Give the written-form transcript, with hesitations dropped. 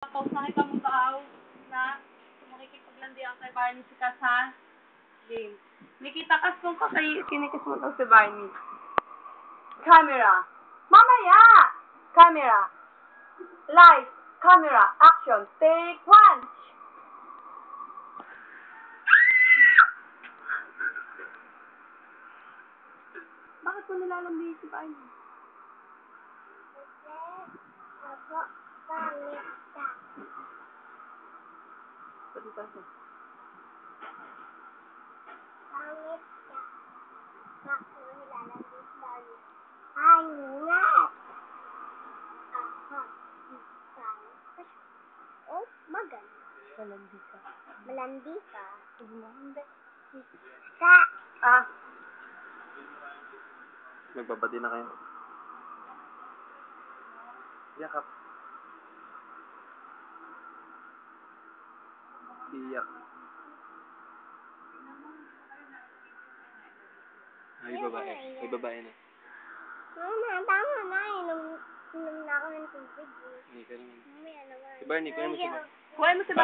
Tapos nakita mo daw na makikipaglandian kay Barney si Cass sa game. Nakita Cass kung kinikiss mo daw si Barney. Camera. Mamaya! Camera. Light. Camera. Action. Take one. Bakit mo nilalambihin si Barney? Pwede tayo. Oh, magaling. Malandi ka. Malandi ka. Hindi. Ka. Ah. Nagbabati na kayo. Yakap. Iyak. Ay, babae. Ay, babae na. Mama, tama na. Inom na ako ng tubig. Hindi ka naman. Mamaya naman. Si Barney, kunin mo si Barney. Kuha mo si